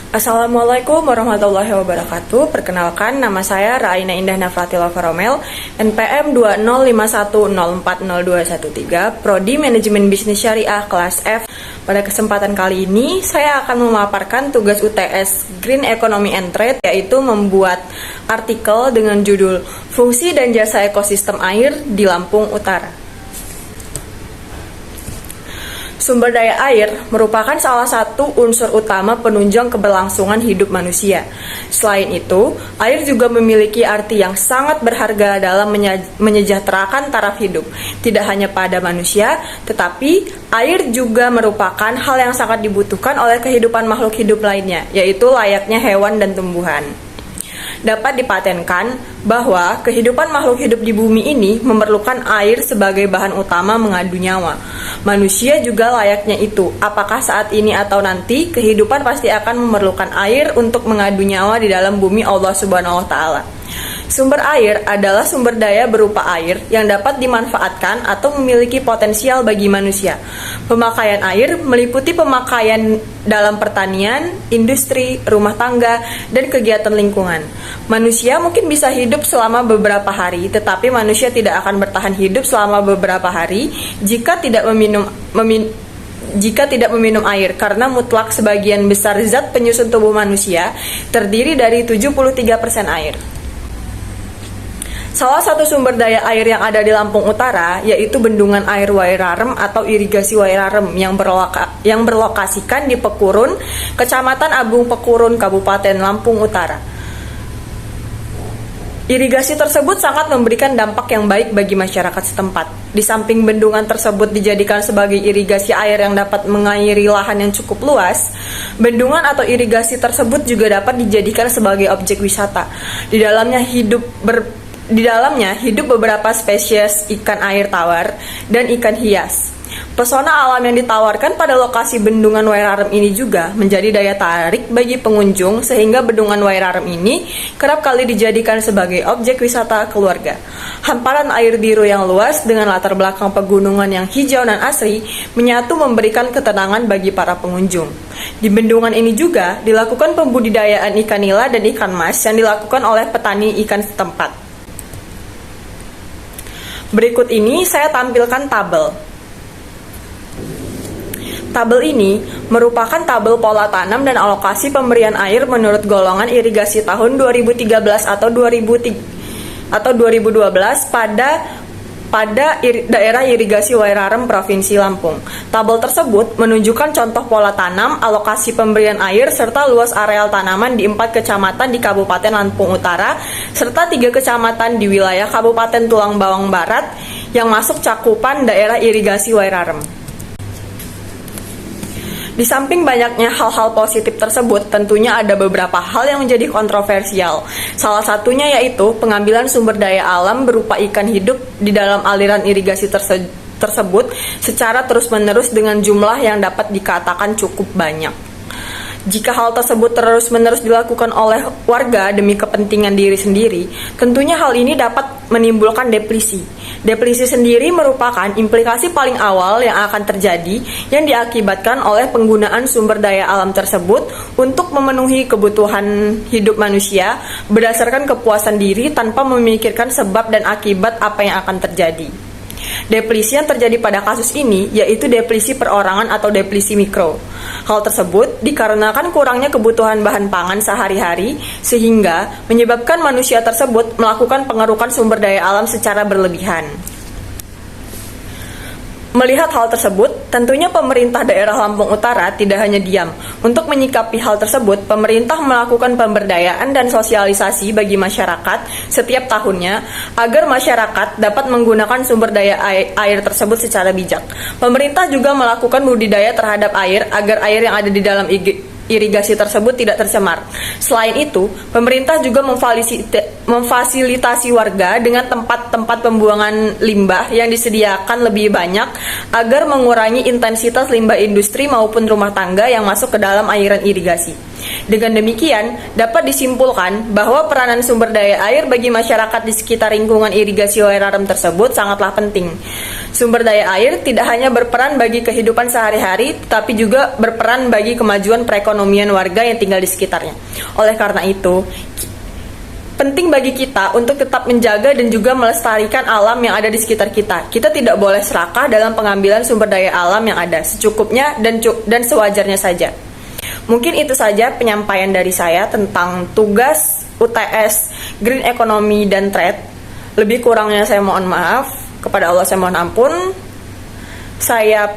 Assalamualaikum warahmatullahi wabarakatuh. Perkenalkan, nama saya Raina Indah Nafratila Faromel, NPM 20510404213, Prodi Manajemen Bisnis Syariah kelas F. Pada kesempatan kali ini, saya akan memaparkan tugas UTS Green Economy and Trade, yaitu membuat artikel dengan judul Fungsi dan Jasa Ekosistem Air di Lampung Utara. Sumber daya air merupakan salah satu unsur utama penunjang keberlangsungan hidup manusia. Selain itu, air juga memiliki arti yang sangat berharga dalam menyejahterakan taraf hidup. Tidak hanya pada manusia, tetapi air juga merupakan hal yang sangat dibutuhkan oleh kehidupan makhluk hidup lainnya, yaitu layaknya hewan dan tumbuhan. Dapat dipatenkan bahwa kehidupan makhluk hidup di bumi ini memerlukan air sebagai bahan utama mengadu nyawa. Manusia juga layaknya itu. Apakah saat ini atau nanti, kehidupan pasti akan memerlukan air untuk mengadu nyawa di dalam bumi Allah Subhanahu wa Ta'ala. Sumber air adalah sumber daya berupa air yang dapat dimanfaatkan atau memiliki potensial bagi manusia. Pemakaian air meliputi pemakaian dalam pertanian, industri, rumah tangga, dan kegiatan lingkungan. Manusia mungkin bisa hidup selama beberapa hari, tetapi manusia tidak akan bertahan hidup selama beberapa hari jika tidak meminum air, karena mutlak sebagian besar zat penyusun tubuh manusia terdiri dari 73% air. Salah satu sumber daya air yang ada di Lampung Utara yaitu Bendungan Air Wairarem atau Irigasi Wairarem yang berlokasikan di Pekurun, Kecamatan Agung Pekurun, Kabupaten Lampung Utara. Irigasi tersebut sangat memberikan dampak yang baik bagi masyarakat setempat. Di samping bendungan tersebut dijadikan sebagai irigasi air yang dapat mengairi lahan yang cukup luas, bendungan atau irigasi tersebut juga dapat dijadikan sebagai objek wisata. Di dalamnya hidup beberapa spesies ikan air tawar dan ikan hias. Pesona alam yang ditawarkan pada lokasi Bendungan Wairarem ini juga menjadi daya tarik bagi pengunjung, sehingga Bendungan Wairarem ini kerap kali dijadikan sebagai objek wisata keluarga. Hamparan air biru yang luas dengan latar belakang pegunungan yang hijau dan asri menyatu memberikan ketenangan bagi para pengunjung. Di bendungan ini juga dilakukan pembudidayaan ikan nila dan ikan mas yang dilakukan oleh petani ikan setempat. Berikut ini saya tampilkan tabel. Tabel ini merupakan tabel pola tanam dan alokasi pemberian air menurut golongan irigasi tahun 2013 atau 2012 pada daerah irigasi Wairarem Provinsi Lampung. Tabel tersebut menunjukkan contoh pola tanam, alokasi pemberian air, serta luas areal tanaman di 4 kecamatan di Kabupaten Lampung Utara, serta 3 kecamatan di wilayah Kabupaten Tulang Bawang Barat yang masuk cakupan daerah irigasi Wairarem. Di samping banyaknya hal-hal positif tersebut, tentunya ada beberapa hal yang menjadi kontroversial. Salah satunya yaitu pengambilan sumber daya alam berupa ikan hidup di dalam aliran irigasi tersebut secara terus-menerus dengan jumlah yang dapat dikatakan cukup banyak. Jika hal tersebut terus-menerus dilakukan oleh warga demi kepentingan diri sendiri, tentunya hal ini dapat menimbulkan depresi. Depresi sendiri merupakan implikasi paling awal yang akan terjadi yang diakibatkan oleh penggunaan sumber daya alam tersebut untuk memenuhi kebutuhan hidup manusia berdasarkan kepuasan diri tanpa memikirkan sebab dan akibat apa yang akan terjadi. Depresi yang terjadi pada kasus ini yaitu depresi perorangan atau depresi mikro. Hal tersebut dikarenakan kurangnya kebutuhan bahan pangan sehari-hari sehingga menyebabkan manusia tersebut melakukan pengerukan sumber daya alam secara berlebihan. Melihat hal tersebut, tentunya pemerintah daerah Lampung Utara tidak hanya diam. Untuk menyikapi hal tersebut, pemerintah melakukan pemberdayaan dan sosialisasi bagi masyarakat setiap tahunnya agar masyarakat dapat menggunakan sumber daya air tersebut secara bijak. Pemerintah juga melakukan budidaya terhadap air agar air yang ada di dalam irigasi tersebut tidak tercemar. Selain itu, pemerintah juga memfasilitasi warga dengan tempat-tempat pembuangan limbah yang disediakan lebih banyak agar mengurangi intensitas limbah industri maupun rumah tangga yang masuk ke dalam aliran irigasi. Dengan demikian, dapat disimpulkan bahwa peranan sumber daya air bagi masyarakat di sekitar lingkungan irigasi Wairarem tersebut sangatlah penting. Sumber daya air tidak hanya berperan bagi kehidupan sehari-hari, tapi juga berperan bagi kemajuan perekonomian warga yang tinggal di sekitarnya. Oleh karena itu, penting bagi kita untuk tetap menjaga dan juga melestarikan alam yang ada di sekitar kita. Kita tidak boleh serakah dalam pengambilan sumber daya alam yang ada, secukupnya dan sewajarnya saja. Mungkin itu saja penyampaian dari saya tentang tugas UTS Green Economy dan Trade. Lebih kurangnya saya mohon maaf. Kepada Allah saya mohon ampun. Saya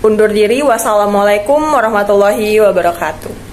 undur diri. Wassalamualaikum warahmatullahi wabarakatuh.